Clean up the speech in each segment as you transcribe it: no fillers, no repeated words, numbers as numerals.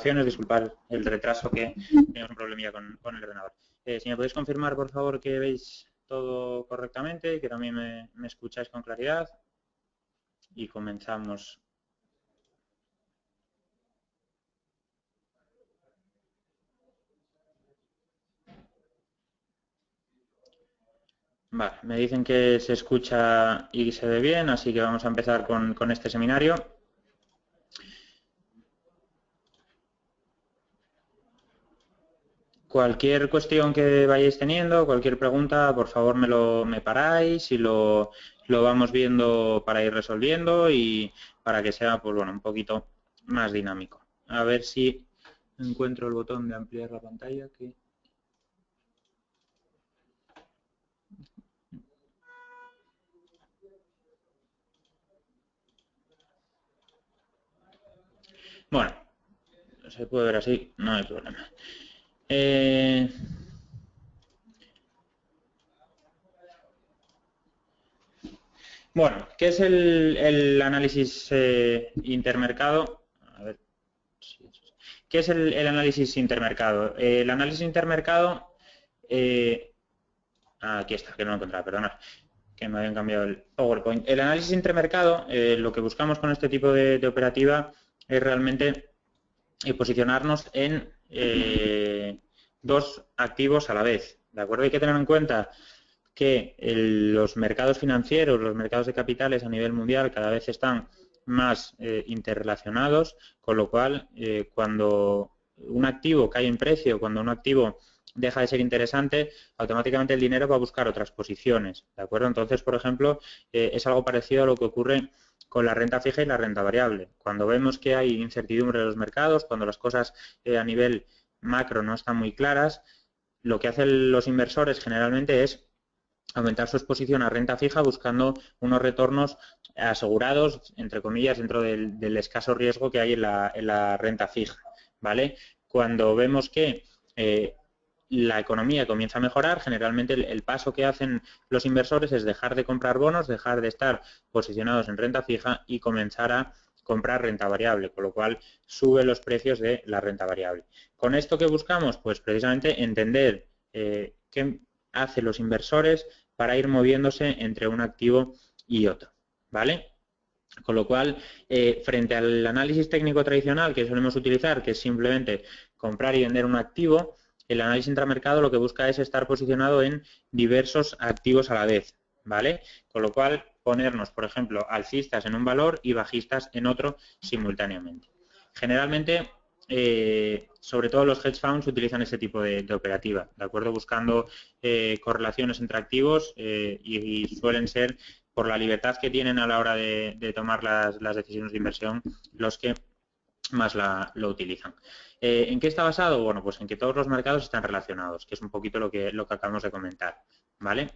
Disculpad el retraso, que tenemos un problemilla con el ordenador. Si me podéis confirmar, por favor, que veis todo correctamente y que también me escucháis con claridad. Y comenzamos. Vale, me dicen que se escucha y se ve bien, así que vamos a empezar con este seminario. Cualquier cuestión que vayáis teniendo, cualquier pregunta, por favor me paráis y lo vamos viendo para ir resolviendo y para que sea, pues bueno, un poquito más dinámico. A ver si encuentro el botón de ampliar la pantalla. Bueno, se puede ver así, no hay problema. Bueno, ¿qué es el análisis intermercado? A ver, ¿qué es el análisis intermercado? El análisis intermercado, aquí está, que no lo encontraba, perdona, que me habían cambiado el PowerPoint. El análisis intermercado, lo que buscamos con este tipo de operativa es realmente posicionarnos en dos activos a la vez, ¿de acuerdo? Hay que tener en cuenta que los mercados financieros, los mercados de capitales a nivel mundial cada vez están más interrelacionados, con lo cual cuando un activo cae en precio, cuando un activo deja de ser interesante, automáticamente el dinero va a buscar otras posiciones, ¿de acuerdo? Entonces, por ejemplo, es algo parecido a lo que ocurre con la renta fija y la renta variable. Cuando vemos que hay incertidumbre en los mercados, cuando las cosas a nivel macro no están muy claras, lo que hacen los inversores generalmente es aumentar su exposición a renta fija buscando unos retornos asegurados, entre comillas, dentro del escaso riesgo que hay en la renta fija, ¿vale? Cuando vemos que la economía comienza a mejorar, generalmente el paso que hacen los inversores es dejar de comprar bonos, dejar de estar posicionados en renta fija y comenzar a comprar renta variable, con lo cual sube los precios de la renta variable. ¿Con esto qué buscamos? Pues precisamente entender qué hacen los inversores para ir moviéndose entre un activo y otro, ¿vale? Con lo cual, frente al análisis técnico tradicional que solemos utilizar, que es simplemente comprar y vender un activo, el análisis intramercado lo que busca es estar posicionado en diversos activos a la vez, ¿vale? Con lo cual, ponernos, por ejemplo, alcistas en un valor y bajistas en otro simultáneamente. Generalmente, sobre todo los hedge funds utilizan este tipo de operativa, ¿de acuerdo? Buscando correlaciones entre activos y suelen ser, por la libertad que tienen a la hora de tomar las decisiones de inversión, los que más lo utilizan. ¿En qué está basado? Bueno, pues en que todos los mercados están relacionados, que es un poquito lo que acabamos de comentar, ¿vale?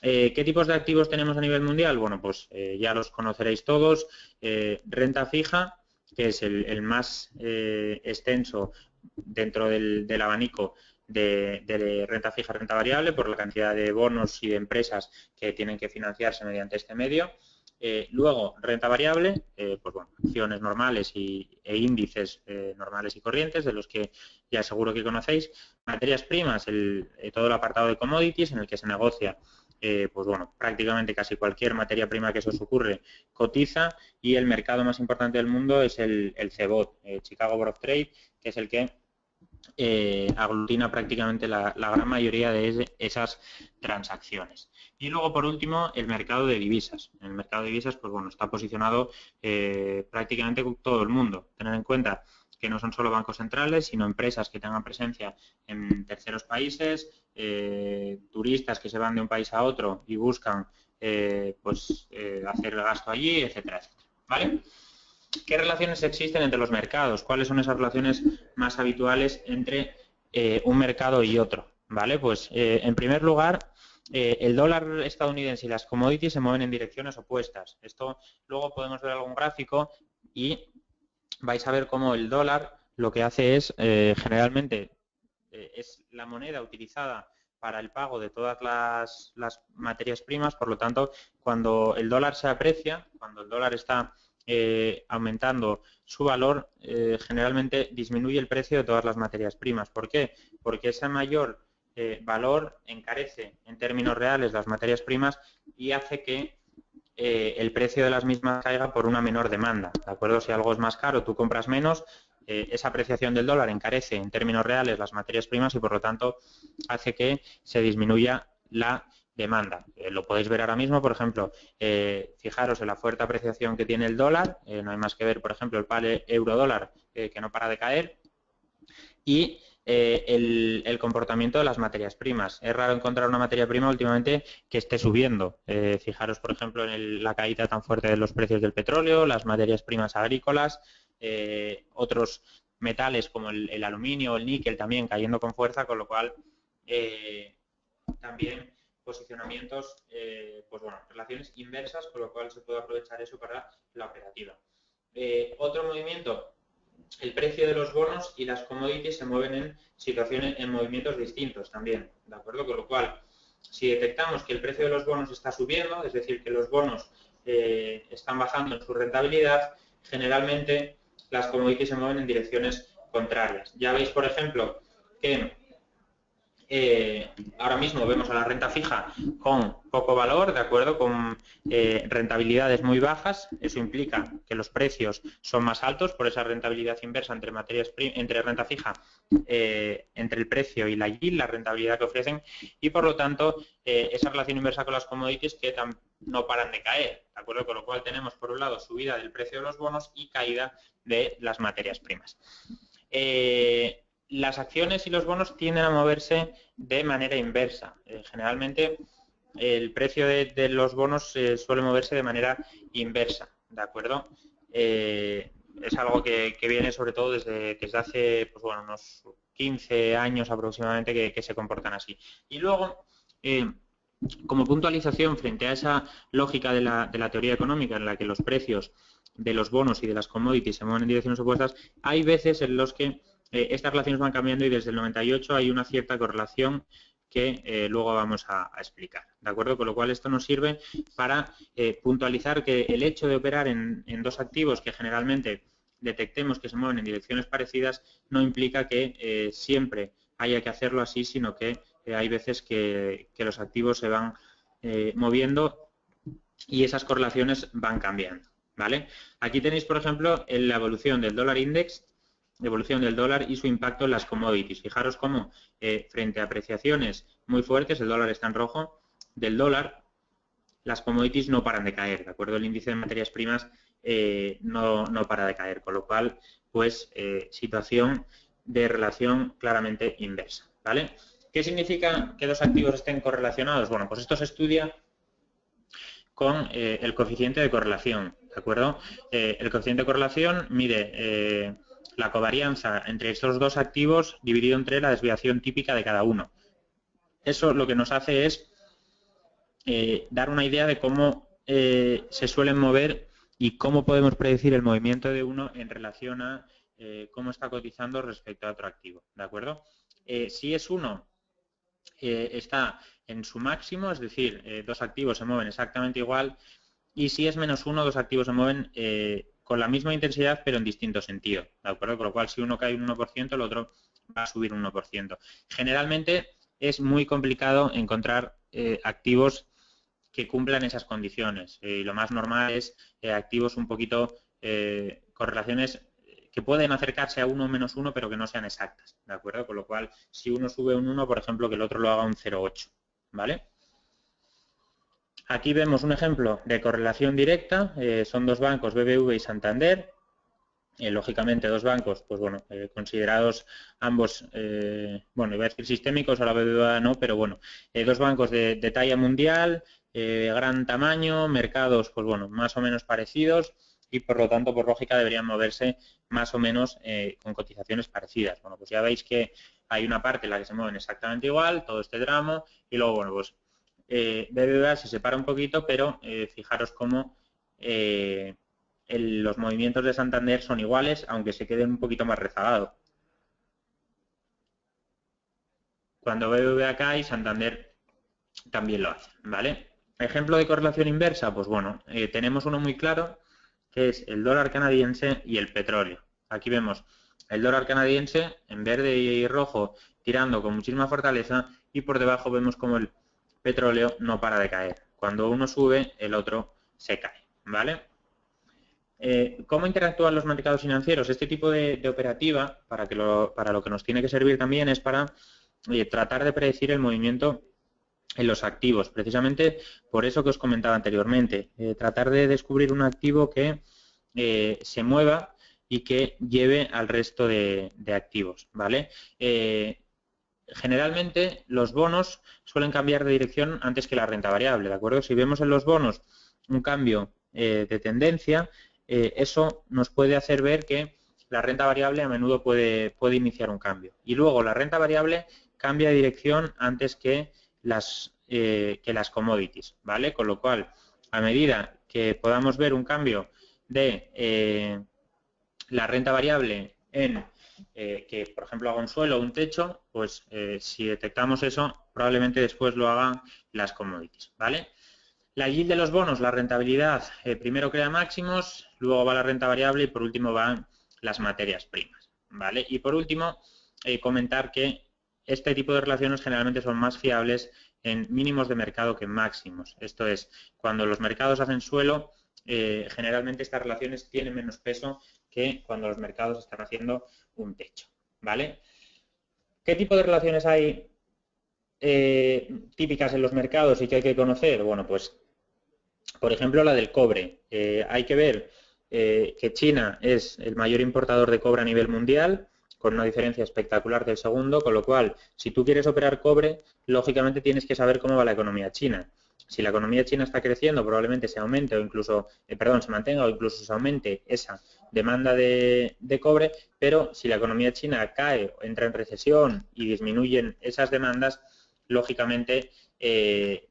¿Qué tipos de activos tenemos a nivel mundial? Bueno, pues ya los conoceréis todos. Renta fija, que es el más extenso dentro del abanico de renta fija, renta variable, por la cantidad de bonos y de empresas que tienen que financiarse mediante este medio. Luego, renta variable, pues bueno, acciones normales e índices normales y corrientes, de los que ya seguro que conocéis. Materias primas, todo el apartado de commodities, en el que se negocia pues bueno, prácticamente casi cualquier materia prima que se os ocurre cotiza, y el mercado más importante del mundo es el CBOT, Chicago Board of Trade, que es el que aglutina prácticamente la gran mayoría de esas transacciones. Y luego, por último, el mercado de divisas. El mercado de divisas, pues bueno, está posicionado prácticamente con todo el mundo. Tener en cuenta que no son solo bancos centrales, sino empresas que tengan presencia en terceros países, turistas que se van de un país a otro y buscan hacer el gasto allí, etcétera, etcétera. ¿Vale? ¿Qué relaciones existen entre los mercados? ¿Cuáles son esas relaciones más habituales entre un mercado y otro? ¿Vale? Pues en primer lugar, el dólar estadounidense y las commodities se mueven en direcciones opuestas. Esto luego podemos ver algún gráfico y vais a ver cómo el dólar lo que hace es generalmente es la moneda utilizada para el pago de todas las materias primas, por lo tanto, cuando el dólar se aprecia, cuando el dólar está aumentando su valor, generalmente disminuye el precio de todas las materias primas. ¿Por qué? Porque ese mayor valor encarece en términos reales las materias primas y hace que el precio de las mismas caiga por una menor demanda, ¿de acuerdo? Si algo es más caro, tú compras menos, esa apreciación del dólar encarece en términos reales las materias primas y por lo tanto hace que se disminuya la demanda. Lo podéis ver ahora mismo, por ejemplo, fijaros en la fuerte apreciación que tiene el dólar, no hay más que ver, por ejemplo, el par euro-dólar que no para de caer, y el comportamiento de las materias primas. Es raro encontrar una materia prima últimamente que esté subiendo. Fijaros, por ejemplo, en la caída tan fuerte de los precios del petróleo, las materias primas agrícolas, otros metales como el aluminio o el níquel también cayendo con fuerza, con lo cual también posicionamientos, pues bueno, relaciones inversas, con lo cual se puede aprovechar eso para la operativa. Otro movimiento, el precio de los bonos y las commodities se mueven en situaciones, en movimientos distintos también, ¿de acuerdo? Con lo cual, si detectamos que el precio de los bonos está subiendo, es decir, que los bonos están bajando en su rentabilidad, generalmente las commodities se mueven en direcciones contrarias. Ya veis, por ejemplo, que ahora mismo vemos a la renta fija con poco valor, ¿de acuerdo? Con rentabilidades muy bajas. Eso implica que los precios son más altos por esa rentabilidad inversa entre renta fija, entre el precio y la yield, la rentabilidad que ofrecen, y por lo tanto esa relación inversa con las commodities que no paran de caer, ¿de acuerdo? Con lo cual tenemos por un lado subida del precio de los bonos y caída de las materias primas. Las acciones y los bonos tienden a moverse de manera inversa. Generalmente el precio de los bonos suele moverse de manera inversa, ¿de acuerdo? Es algo que viene sobre todo desde hace pues bueno, unos 15 años aproximadamente que se comportan así. Y luego, como puntualización frente a esa lógica de la teoría económica en la que los precios de los bonos y de las commodities se mueven en direcciones opuestas, hay veces en los que estas relaciones van cambiando y desde el 98 hay una cierta correlación que luego vamos a explicar, ¿de acuerdo? Con lo cual esto nos sirve para puntualizar que el hecho de operar en dos activos que generalmente detectemos que se mueven en direcciones parecidas no implica que siempre haya que hacerlo así, sino que hay veces que los activos se van moviendo y esas correlaciones van cambiando, ¿vale? Aquí tenéis, por ejemplo, la evolución del dólar index, evolución del dólar y su impacto en las commodities. Fijaros cómo frente a apreciaciones muy fuertes, el dólar está en rojo, del dólar, las commodities no paran de caer, ¿de acuerdo? El índice de materias primas no para de caer, con lo cual, pues, situación de relación claramente inversa, ¿vale? ¿Qué significa que dos activos estén correlacionados? Bueno, pues esto se estudia con el coeficiente de correlación, ¿de acuerdo? El coeficiente de correlación mide la covarianza entre estos dos activos dividido entre la desviación típica de cada uno. Eso lo que nos hace es dar una idea de cómo se suelen mover y cómo podemos predecir el movimiento de uno en relación a cómo está cotizando respecto a otro activo, ¿de acuerdo? Si es uno está en su máximo, es decir, dos activos se mueven exactamente igual, y si es menos uno, dos activos se mueven con la misma intensidad pero en distinto sentido, ¿de acuerdo? Con lo cual, si uno cae un 1%, el otro va a subir un 1%. Generalmente es muy complicado encontrar activos que cumplan esas condiciones. Y lo más normal es activos un poquito con relaciones que pueden acercarse a 1 menos 1, pero que no sean exactas, ¿de acuerdo? Con lo cual, si uno sube un 1, por ejemplo, que el otro lo haga un 0,8, ¿vale? Aquí vemos un ejemplo de correlación directa, son dos bancos, BBV y Santander, lógicamente dos bancos, pues bueno, considerados ambos, bueno, iba a decir sistémicos, ahora BBVA no, pero bueno, dos bancos de talla mundial, gran tamaño, mercados, pues bueno, más o menos parecidos y por lo tanto, por lógica, deberían moverse más o menos con cotizaciones parecidas. Bueno, pues ya veis que hay una parte en la que se mueven exactamente igual, todo este tramo, y luego, bueno, pues BBVA se separa un poquito, pero fijaros cómo los movimientos de Santander son iguales, aunque se queden un poquito más rezagados. Cuando BBVA cae, Santander también lo hace, ¿vale? Ejemplo de correlación inversa, pues bueno, tenemos uno muy claro, que es el dólar canadiense y el petróleo. Aquí vemos el dólar canadiense en verde y rojo tirando con muchísima fortaleza y por debajo vemos como el petróleo no para de caer. Cuando uno sube, el otro se cae, ¿vale? ¿Cómo interactúan los mercados financieros? Este tipo de operativa, para lo que nos tiene que servir también, es para tratar de predecir el movimiento en los activos, precisamente por eso que os comentaba anteriormente, tratar de descubrir un activo que se mueva y que lleve al resto de activos, ¿vale? Generalmente los bonos suelen cambiar de dirección antes que la renta variable, ¿de acuerdo? Si vemos en los bonos un cambio de tendencia, eso nos puede hacer ver que la renta variable a menudo puede iniciar un cambio. Y luego la renta variable cambia de dirección antes que las commodities, ¿vale? Con lo cual, a medida que podamos ver un cambio de la renta variable en que, por ejemplo, haga un suelo o un techo, pues si detectamos eso, probablemente después lo hagan las commodities, ¿vale? La yield de los bonos, la rentabilidad, primero crea máximos, luego va la renta variable y por último van las materias primas, ¿vale? Y por último, comentar que este tipo de relaciones generalmente son más fiables en mínimos de mercado que en máximos. Esto es, cuando los mercados hacen suelo, generalmente estas relaciones tienen menos peso que cuando los mercados están haciendo un techo, ¿vale? ¿Qué tipo de relaciones hay típicas en los mercados y que hay que conocer? Bueno, pues, por ejemplo, la del cobre. Hay que ver que China es el mayor importador de cobre a nivel mundial, con una diferencia espectacular del segundo, con lo cual, si tú quieres operar cobre, lógicamente tienes que saber cómo va la economía china. Si la economía china está creciendo, probablemente se aumente o incluso, se mantenga o incluso se aumente esa demanda de cobre, pero si la economía china cae, entra en recesión y disminuyen esas demandas, lógicamente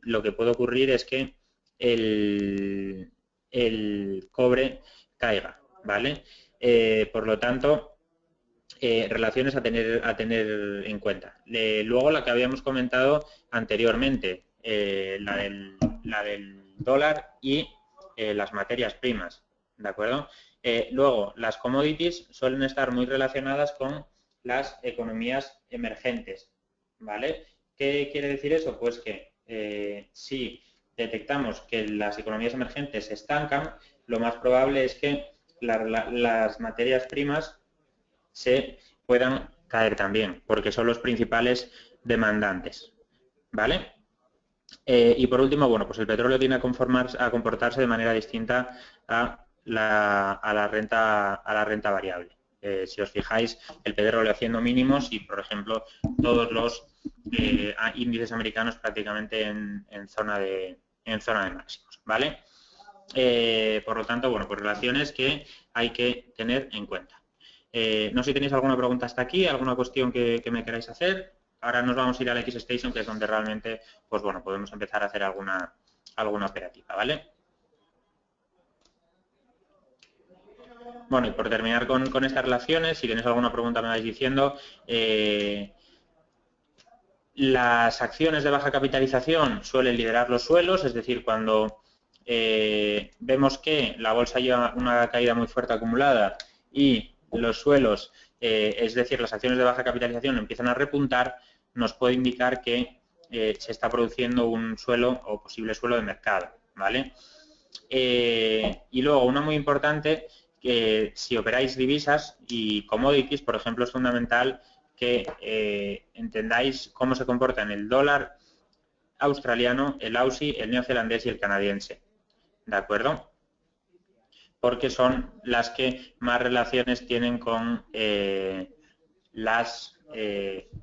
lo que puede ocurrir es que el cobre caiga, ¿vale? Por lo tanto, relaciones a tener en cuenta. Luego la que habíamos comentado anteriormente, la del dólar y las materias primas, ¿de acuerdo? Luego, las commodities suelen estar muy relacionadas con las economías emergentes, ¿vale? ¿Qué quiere decir eso? Pues que si detectamos que las economías emergentes se estancan, lo más probable es que las materias primas se puedan caer también, porque son los principales demandantes, ¿vale? Y por último, bueno, pues el petróleo tiene a comportarse de manera distinta a la renta variable. Si os fijáis, el petróleo haciendo mínimos y, por ejemplo, todos los índices americanos prácticamente en zona de máximos, ¿vale? Por lo tanto, bueno, pues relaciones que hay que tener en cuenta. No sé si tenéis alguna pregunta hasta aquí, alguna cuestión que me queráis hacer. Ahora nos vamos a ir a la X-Station, que es donde realmente, pues bueno, podemos empezar a hacer alguna operativa, ¿vale? Bueno, y por terminar con estas relaciones, si tenéis alguna pregunta me vais diciendo. Las acciones de baja capitalización suelen liderar los suelos, es decir, cuando vemos que la bolsa lleva una caída muy fuerte acumulada y los suelos, es decir, las acciones de baja capitalización empiezan a repuntar, nos puede indicar que se está produciendo un suelo o posible suelo de mercado, ¿vale? Y luego, una muy importante, que si operáis divisas y commodities, por ejemplo, es fundamental que entendáis cómo se comportan el dólar australiano, el aussie, el neozelandés y el canadiense, ¿de acuerdo? Porque son las que más relaciones tienen con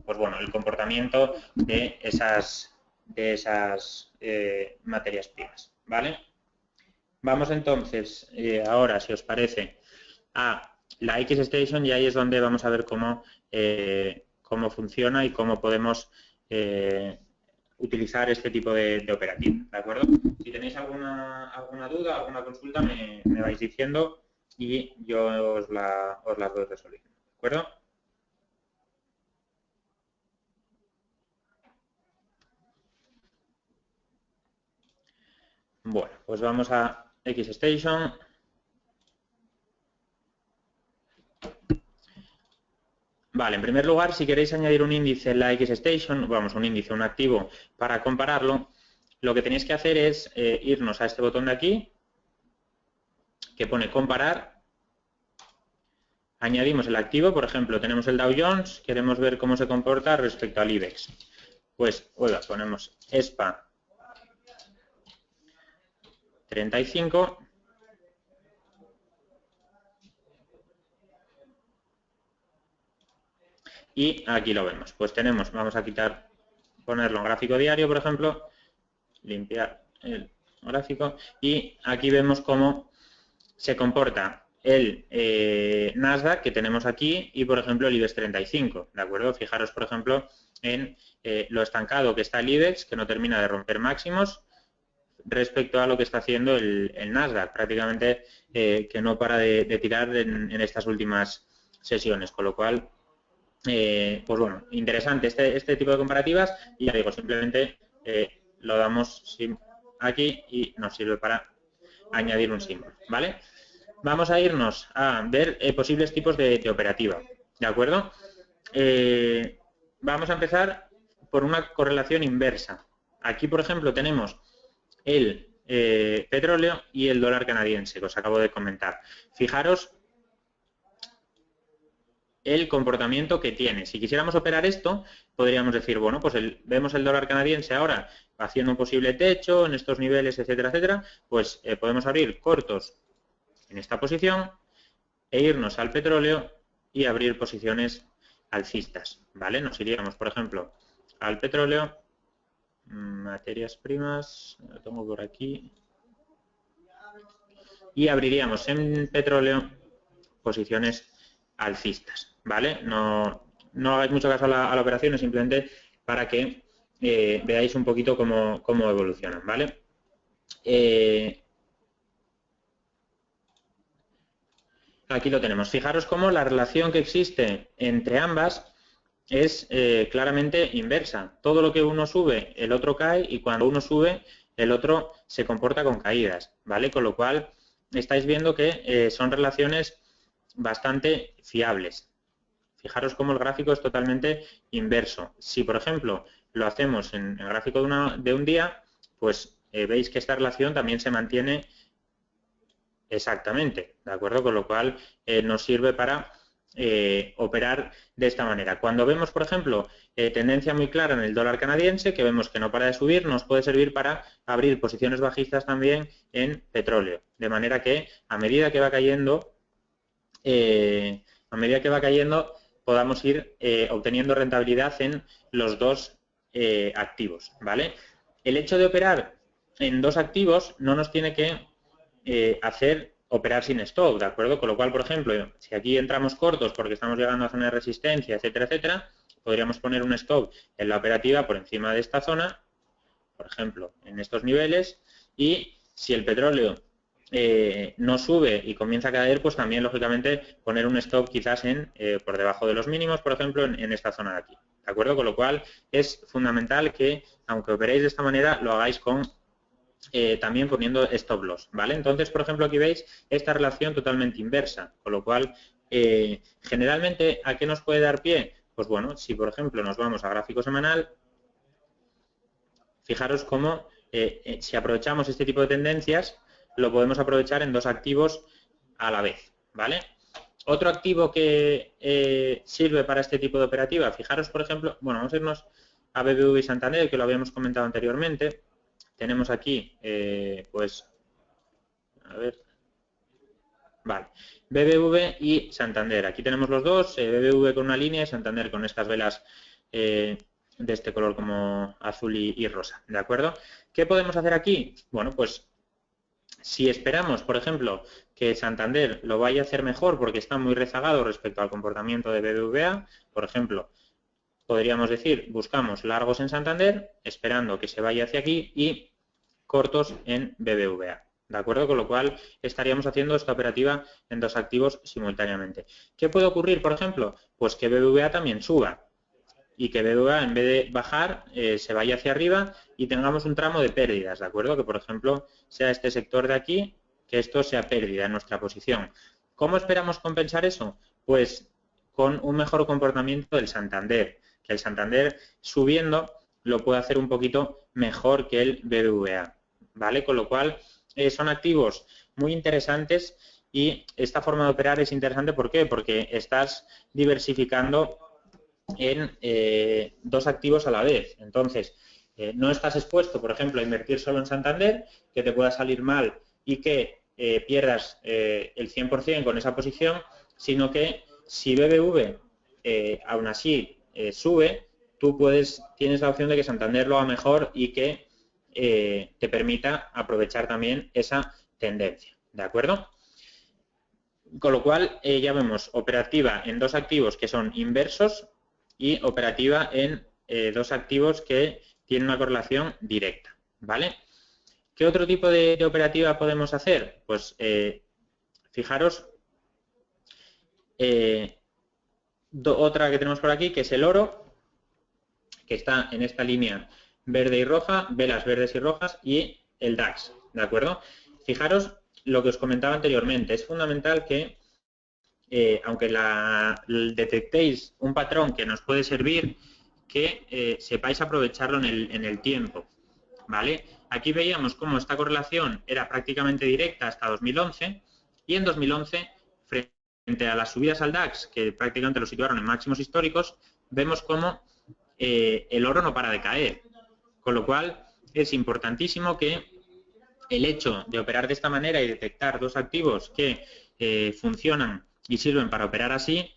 pues bueno, el comportamiento de esas materias primas, ¿vale? Vamos entonces, ahora, si os parece, a la X-Station y ahí es donde vamos a ver cómo funciona y cómo podemos utilizar este tipo de operativa, ¿de acuerdo? Si tenéis alguna duda, alguna consulta, me vais diciendo y yo os las voy resolviendo, ¿de acuerdo? Bueno, pues vamos a X-Station. Vale, en primer lugar, si queréis añadir un índice en la XStation, vamos, un índice, un activo, para compararlo, lo que tenéis que hacer es irnos a este botón de aquí, que pone comparar. Añadimos el activo, por ejemplo, tenemos el Dow Jones, queremos ver cómo se comporta respecto al IBEX. Pues, oiga, ponemos ESPA 35. Y aquí lo vemos. Pues tenemos, vamos a quitar, ponerlo en gráfico diario, por ejemplo, limpiar el gráfico, y aquí vemos cómo se comporta el Nasdaq que tenemos aquí y, por ejemplo, el IBEX 35, ¿de acuerdo? Fijaros, por ejemplo, en lo estancado que está el IBEX, que no termina de romper máximos, respecto a lo que está haciendo el Nasdaq, prácticamente que no para de tirar en estas últimas sesiones, con lo cual, pues bueno, interesante este tipo de comparativas, y ya digo, simplemente lo damos aquí y nos sirve para añadir un símbolo, ¿vale? Vamos a irnos a ver posibles tipos de operativa, ¿de acuerdo? Vamos a empezar por una correlación inversa. Aquí, por ejemplo, tenemos el petróleo y el dólar canadiense, que os acabo de comentar. Fijaros el comportamiento que tiene. Si quisiéramos operar esto, podríamos decir, bueno, pues vemos el dólar canadiense ahora haciendo un posible techo en estos niveles, etcétera, etcétera, pues podemos abrir cortos en esta posición e irnos al petróleo y abrir posiciones alcistas, ¿vale? Nos iríamos, por ejemplo, al petróleo, materias primas, lo tengo por aquí, y abriríamos en petróleo posiciones alcistas, ¿vale? No hagáis mucho caso a la operación, es simplemente para que veáis un poquito cómo evolucionan, ¿vale? Aquí lo tenemos. Fijaros cómo la relación que existe entre ambas es claramente inversa. Todo lo que uno sube, el otro cae, y cuando uno sube, el otro se comporta con caídas, ¿vale? Con lo cual, estáis viendo que son relaciones bastante fiables. Fijaros cómo el gráfico es totalmente inverso. Si, por ejemplo, lo hacemos en el gráfico de un día, pues veis que esta relación también se mantiene exactamente, ¿de acuerdo? Con lo cual nos sirve para operar de esta manera. Cuando vemos, por ejemplo, tendencia muy clara en el dólar canadiense, que vemos que no para de subir, nos puede servir para abrir posiciones bajistas también en petróleo. De manera que a medida que va cayendo, podamos ir obteniendo rentabilidad en los dos activos, ¿vale? El hecho de operar en dos activos no nos tiene que hacer operar sin stop, ¿de acuerdo? Con lo cual, por ejemplo, si aquí entramos cortos porque estamos llegando a zona de resistencia, etcétera, etcétera, podríamos poner un stop en la operativa por encima de esta zona, por ejemplo, en estos niveles, y si el petróleo no sube y comienza a caer, pues también, lógicamente, poner un stop quizás por debajo de los mínimos, por ejemplo, en esta zona de aquí, ¿de acuerdo? Con lo cual, es fundamental que, aunque operéis de esta manera, lo hagáis con también poniendo stop loss, ¿vale? Entonces, por ejemplo, aquí veis esta relación totalmente inversa, con lo cual, generalmente, ¿a qué nos puede dar pie? Pues bueno, si por ejemplo nos vamos a gráfico semanal, fijaros cómo si aprovechamos este tipo de tendencias, lo podemos aprovechar en dos activos a la vez, ¿vale? Otro activo que sirve para este tipo de operativa, fijaros, por ejemplo, bueno, vamos a irnos a BBV y Santander, que lo habíamos comentado anteriormente. Tenemos aquí, pues, a ver, vale, BBV y Santander. Aquí tenemos los dos, BBV con una línea y Santander con estas velas de este color como azul y rosa, ¿de acuerdo? ¿Qué podemos hacer aquí? Bueno, pues, si esperamos, por ejemplo, que Santander lo vaya a hacer mejor porque está muy rezagado respecto al comportamiento de BBVA, por ejemplo, podríamos decir, buscamos largos en Santander, esperando que se vaya hacia aquí, y cortos en BBVA, ¿de acuerdo? Con lo cual estaríamos haciendo esta operativa en dos activos simultáneamente. ¿Qué puede ocurrir, por ejemplo? Pues que BBVA también suba y que BBVA, en vez de bajar, se vaya hacia arriba y tengamos un tramo de pérdidas, ¿de acuerdo? Que, por ejemplo, sea este sector de aquí, que esto sea pérdida en nuestra posición. ¿Cómo esperamos compensar eso? Pues con un mejor comportamiento del Santander, que el Santander subiendo lo puede hacer un poquito mejor que el BBVA, ¿vale? Con lo cual son activos muy interesantes y esta forma de operar es interesante. ¿Por qué? Porque estás diversificando en dos activos a la vez. Entonces, no estás expuesto, por ejemplo, a invertir solo en Santander, que te pueda salir mal y que pierdas el 100% con esa posición, sino que si BBV aún así sube, tú tienes la opción de que Santander lo haga mejor y que te permita aprovechar también esa tendencia, ¿de acuerdo? Con lo cual, ya vemos operativa en dos activos que son inversos y operativa en dos activos que tienen una correlación directa, ¿vale? ¿Qué otro tipo de operativa podemos hacer? Pues fijaros, otra que tenemos por aquí, que es el oro, que está en esta línea verde y roja, velas verdes y rojas, y el DAX, ¿de acuerdo? Fijaros lo que os comentaba anteriormente, es fundamental que aunque detectéis un patrón que nos puede servir, que sepáis aprovecharlo en el tiempo, ¿vale? Aquí veíamos cómo esta correlación era prácticamente directa hasta 2011 y en 2011, frente a las subidas al DAX, que prácticamente lo situaron en máximos históricos, vemos cómo el oro no para de caer, con lo cual es importantísimo que el hecho de operar de esta manera y detectar dos activos que funcionan y sirven para operar así,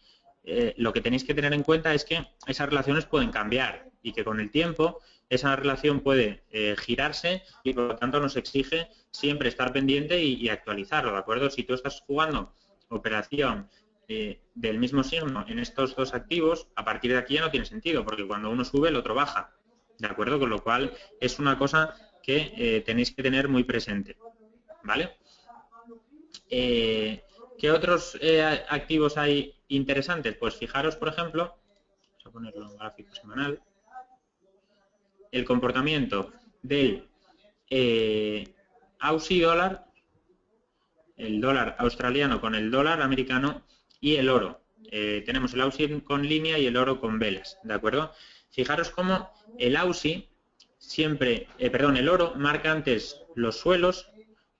lo que tenéis que tener en cuenta es que esas relaciones pueden cambiar y que con el tiempo esa relación puede girarse y por lo tanto nos exige siempre estar pendiente y actualizarlo, ¿de acuerdo? Si tú estás jugando operación del mismo signo en estos dos activos, a partir de aquí ya no tiene sentido, porque cuando uno sube el otro baja, ¿de acuerdo? Con lo cual es una cosa que tenéis que tener muy presente, ¿vale? ¿Qué otros activos hay interesantes? Pues fijaros, por ejemplo, vamos a ponerlo en gráfico semanal, el comportamiento del Aussie dólar, el dólar australiano con el dólar americano y el oro. Tenemos el Aussie con línea y el oro con velas, ¿de acuerdo? Fijaros cómo el Aussie siempre, el oro marca antes los suelos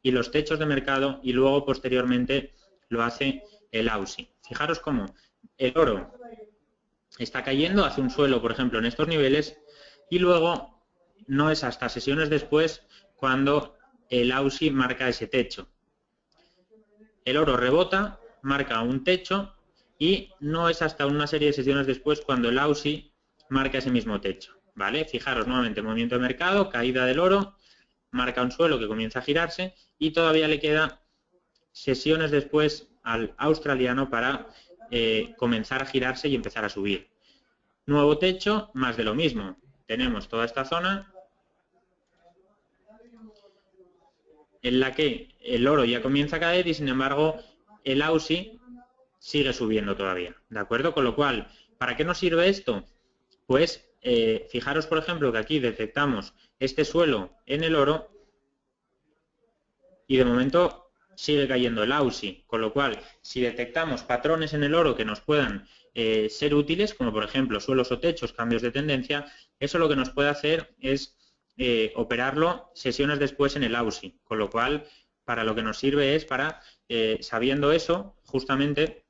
y los techos de mercado y luego posteriormente lo hace el Aussie. Fijaros cómo el oro está cayendo, hace un suelo, por ejemplo, en estos niveles y luego no es hasta sesiones después cuando el Aussie marca ese techo. El oro rebota, marca un techo y no es hasta una serie de sesiones después cuando el Aussie marca ese mismo techo, ¿vale? Fijaros nuevamente, movimiento de mercado, caída del oro, marca un suelo que comienza a girarse y todavía le queda sesiones después al australiano para comenzar a girarse y empezar a subir. Nuevo techo, más de lo mismo. Tenemos toda esta zona en la que el oro ya comienza a caer y sin embargo el Aussie sigue subiendo todavía, ¿de acuerdo? Con lo cual, ¿para qué nos sirve esto? Pues fijaros, por ejemplo, que aquí detectamos este suelo en el oro y de momento sigue cayendo el Aussie, con lo cual, si detectamos patrones en el oro que nos puedan ser útiles, como por ejemplo suelos o techos, cambios de tendencia, eso lo que nos puede hacer es operarlo sesiones después en el Aussie, con lo cual para lo que nos sirve es para, sabiendo eso, justamente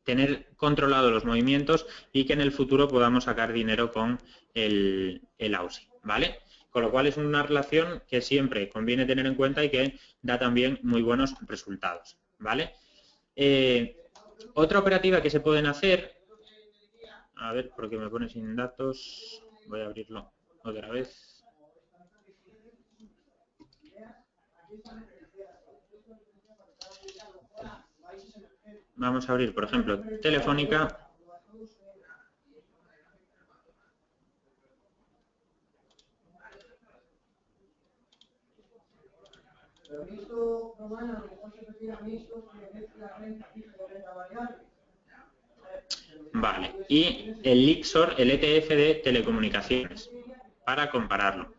tener controlados los movimientos y que en el futuro podamos sacar dinero con el Aussie, ¿vale? Con lo cual es una relación que siempre conviene tener en cuenta y que da también muy buenos resultados, ¿vale? Otra operativa que se pueden hacer, a ver, porque me pone sin datos, voy a abrirlo otra vez. Vamos a abrir, por ejemplo, Telefónica. Vale, y el Lixor, el ETF de telecomunicaciones, para compararlo.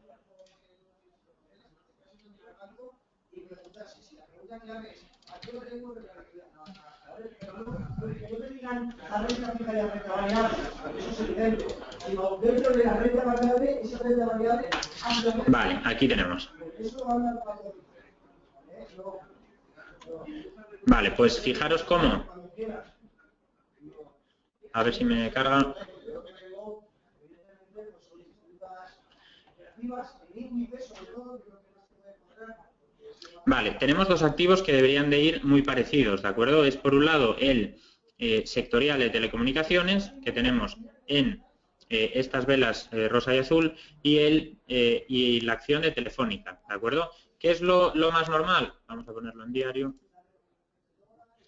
aplican a renta fija y a renta variable, eso es evidente, sino dentro de la renta variable, esa renta variable... Vale, aquí tenemos. Vale, pues fijaros cómo. A ver si me carga. Vale, tenemos dos activos que deberían de ir muy parecidos, ¿de acuerdo? Es por un lado el sectorial de telecomunicaciones, que tenemos en estas velas rosa y azul, y la acción de Telefónica, ¿de acuerdo? ¿Qué es lo más normal? Vamos a ponerlo en diario.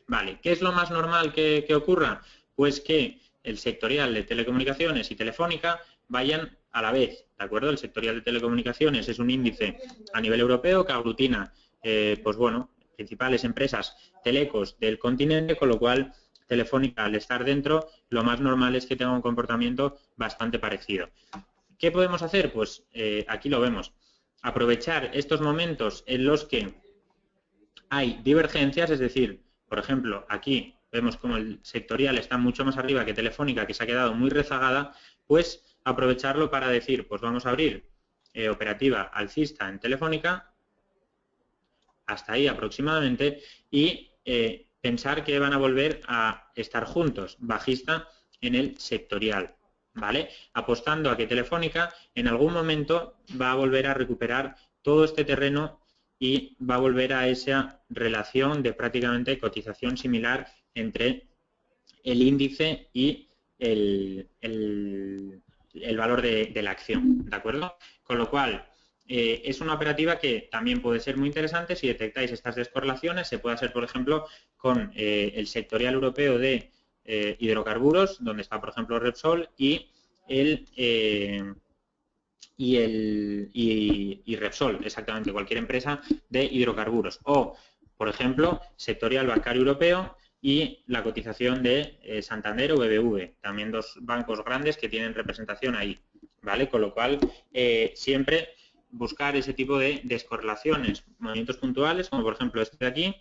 Vale, ¿qué es lo más normal que ocurra? Pues que el sectorial de telecomunicaciones y Telefónica vayan a la vez, ¿de acuerdo? El sectorial de telecomunicaciones es un índice a nivel europeo que aglutina, pues bueno, principales empresas telecos del continente, con lo cual Telefónica, al estar dentro, lo más normal es que tenga un comportamiento bastante parecido. ¿Qué podemos hacer? Pues aquí lo vemos. Aprovechar estos momentos en los que hay divergencias, es decir, por ejemplo, aquí vemos como el sectorial está mucho más arriba que Telefónica, que se ha quedado muy rezagada, pues aprovecharlo para decir, pues vamos a abrir operativa alcista en Telefónica, hasta ahí aproximadamente, y pensar que van a volver a estar juntos, bajista en el sectorial, ¿vale? Apostando a que Telefónica en algún momento va a volver a recuperar todo este terreno y va a volver a esa relación de prácticamente cotización similar entre el índice y el valor de la acción, ¿de acuerdo? Con lo cual, es una operativa que también puede ser muy interesante si detectáis estas descorrelaciones. Se puede hacer, por ejemplo, con el sectorial europeo de hidrocarburos, donde está, por ejemplo, Repsol, y Repsol, exactamente, cualquier empresa de hidrocarburos. O, por ejemplo, sectorial bancario europeo y la cotización de Santander o BBV, también dos bancos grandes que tienen representación ahí, ¿vale? Con lo cual, siempre buscar ese tipo de descorrelaciones, movimientos puntuales, como por ejemplo este de aquí,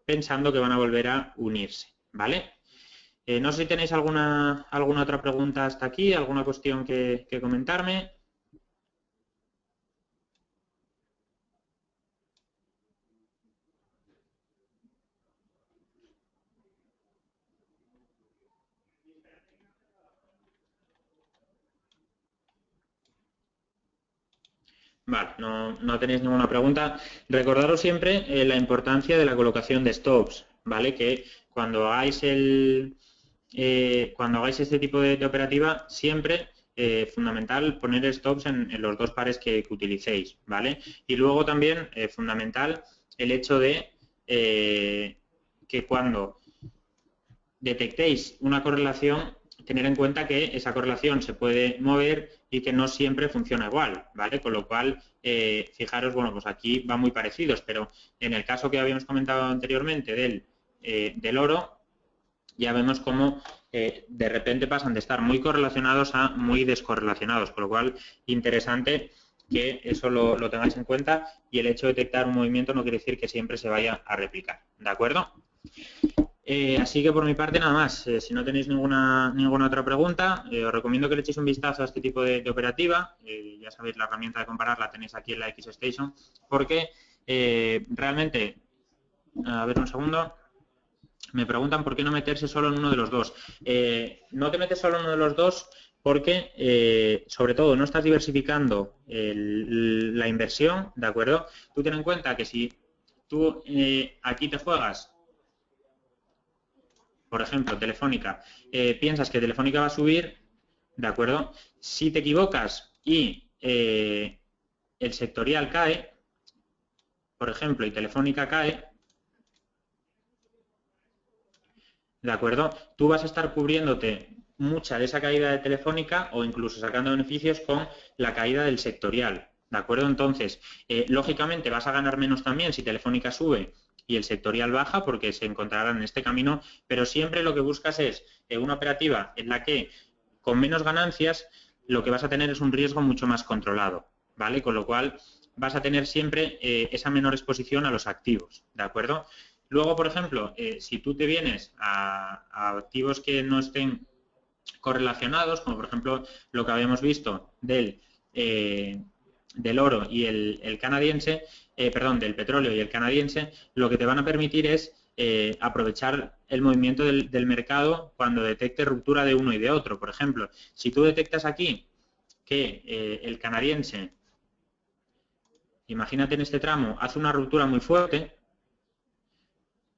pensando que van a volver a unirse, ¿vale? No sé si tenéis alguna otra pregunta hasta aquí, alguna cuestión que comentarme. Vale, no tenéis ninguna pregunta. Recordaros siempre la importancia de la colocación de stops, ¿vale? Que cuando hagáis este tipo de operativa, siempre fundamental poner stops en los dos pares que utilicéis, ¿vale? Y luego también fundamental el hecho de que cuando detectéis una correlación, tener en cuenta que esa correlación se puede mover y que no siempre funciona igual, ¿vale? Con lo cual, fijaros, bueno, pues aquí van muy parecidos, pero en el caso que habíamos comentado anteriormente del oro, ya vemos cómo de repente pasan de estar muy correlacionados a muy descorrelacionados, con lo cual, interesante que eso lo tengáis en cuenta, y el hecho de detectar un movimiento no quiere decir que siempre se vaya a replicar, ¿de acuerdo? Así que por mi parte nada más. Si no tenéis ninguna otra pregunta, os recomiendo que le echéis un vistazo a este tipo de operativa. Ya sabéis, la herramienta de comparar la tenéis aquí en la XStation, porque realmente, a ver un segundo, me preguntan por qué no meterse solo en uno de los dos. No te metes solo en uno de los dos porque, sobre todo, no estás diversificando la inversión, ¿de acuerdo? Tú ten en cuenta que si tú aquí te juegas, por ejemplo, Telefónica, piensas que Telefónica va a subir, ¿de acuerdo? Si te equivocas y el sectorial cae, por ejemplo, y Telefónica cae, ¿de acuerdo? Tú vas a estar cubriéndote mucha de esa caída de Telefónica o incluso sacando beneficios con la caída del sectorial, ¿de acuerdo? Entonces, lógicamente vas a ganar menos también si Telefónica sube y el sectorial baja, porque se encontrarán en este camino, pero siempre lo que buscas es una operativa en la que con menos ganancias lo que vas a tener es un riesgo mucho más controlado, ¿vale? Con lo cual vas a tener siempre esa menor exposición a los activos, ¿de acuerdo? Luego, por ejemplo, si tú te vienes a activos que no estén correlacionados, como por ejemplo lo que habíamos visto del oro y el canadiense, perdón, del petróleo y el canadiense, lo que te van a permitir es aprovechar el movimiento del mercado cuando detecte ruptura de uno y de otro. Por ejemplo, si tú detectas aquí que el canadiense, imagínate en este tramo, hace una ruptura muy fuerte,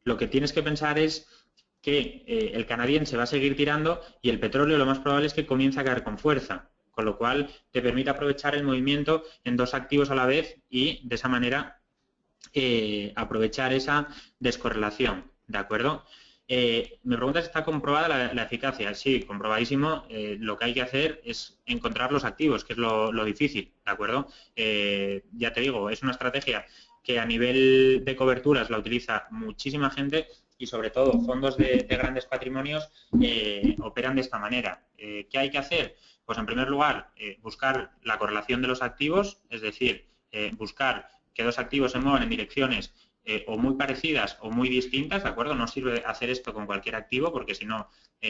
lo que tienes que pensar es que el canadiense va a seguir tirando y el petróleo lo más probable es que comience a caer con fuerza, con lo cual te permite aprovechar el movimiento en dos activos a la vez y de esa manera aprovechar esa descorrelación, ¿de acuerdo? Me pregunta si está comprobada la eficacia. Sí, comprobadísimo. Lo que hay que hacer es encontrar los activos, que es lo difícil, ¿de acuerdo? Ya te digo, es una estrategia que a nivel de coberturas la utiliza muchísima gente y sobre todo fondos de grandes patrimonios operan de esta manera. ¿Qué hay que hacer? Pues en primer lugar, buscar la correlación de los activos, es decir, buscar que dos activos se muevan en direcciones o muy parecidas o muy distintas, ¿de acuerdo? No sirve hacer esto con cualquier activo porque si no,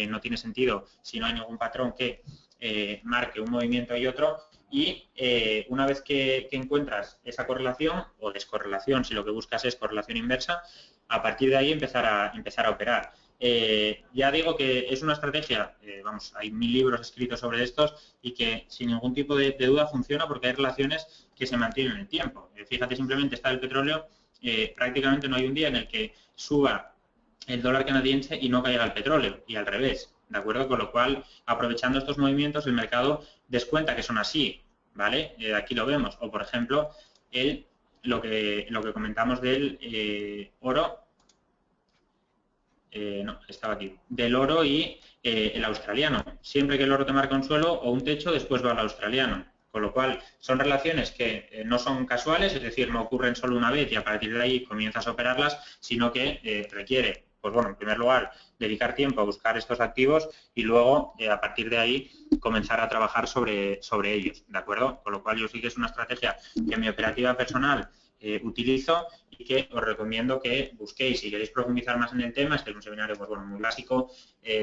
no tiene sentido si no hay ningún patrón que marque un movimiento y otro. Y una vez que encuentras esa correlación o descorrelación, si lo que buscas es correlación inversa, a partir de ahí empezar a operar. Ya digo que es una estrategia, vamos, hay 1000 libros escritos sobre estos y que sin ningún tipo de duda funciona porque hay relaciones que se mantienen en el tiempo. Fíjate, simplemente está el petróleo, prácticamente no hay un día en el que suba el dólar canadiense y no caiga el petróleo, y al revés, ¿de acuerdo? Con lo cual, aprovechando estos movimientos, el mercado descuenta que son así, ¿vale? Aquí lo vemos. O, por ejemplo, lo que comentamos del oro, no, estaba aquí, del oro y el australiano. Siempre que el oro te marca un suelo o un techo, después va al australiano. Con lo cual, son relaciones que no son casuales, es decir, no ocurren solo una vez y a partir de ahí comienzas a operarlas, sino que requiere, pues bueno, en primer lugar, dedicar tiempo a buscar estos activos y luego, a partir de ahí, comenzar a trabajar sobre ellos, ¿de acuerdo? Con lo cual, yo sí que es una estrategia que en mi operativa personal utilizo y que os recomiendo que busquéis. Si queréis profundizar más en el tema, este es un seminario pues, bueno, muy básico.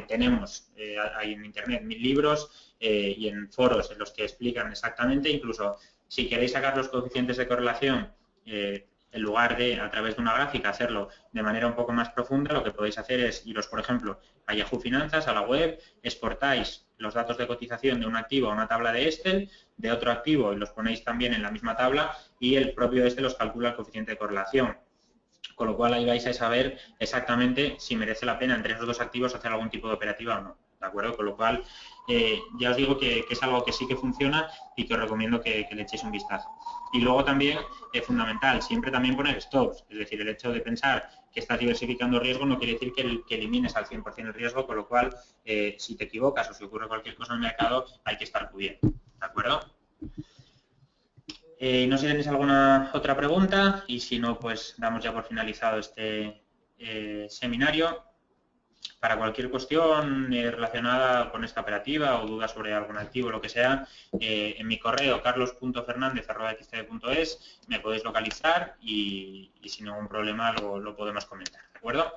Tenemos hay en internet 1000 libros y en foros en los que explican exactamente, incluso si queréis sacar los coeficientes de correlación en lugar de a través de una gráfica hacerlo de manera un poco más profunda, lo que podéis hacer es iros, por ejemplo, a Yahoo Finanzas, a la web, exportáis los datos de cotización de un activo a una tabla de Excel, de otro activo y los ponéis también en la misma tabla y el propio los calcula el coeficiente de correlación. Con lo cual ahí vais a saber exactamente si merece la pena entre esos dos activos hacer algún tipo de operativa o no, ¿de acuerdo? Con lo cual ya os digo que es algo que sí que funciona y que os recomiendo que le echéis un vistazo. Y luego también es fundamental siempre también poner stops, es decir, el hecho de pensar que estás diversificando riesgo no quiere decir que elimines al 100% el riesgo, con lo cual si te equivocas o si ocurre cualquier cosa en el mercado hay que estar cubierto, ¿de acuerdo? No sé si tenéis alguna otra pregunta y si no, pues damos ya por finalizado este seminario. Para cualquier cuestión relacionada con esta operativa o dudas sobre algún activo o lo que sea, en mi correo carlos.fernandez@xtb.es me podéis localizar y sin ningún problema lo podemos comentar, ¿de acuerdo?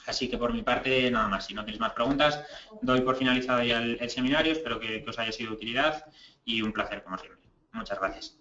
Así que por mi parte nada más. Si no tenéis más preguntas, doy por finalizado ya el seminario. Espero que os haya sido de utilidad y un placer como siempre. Muchas gracias.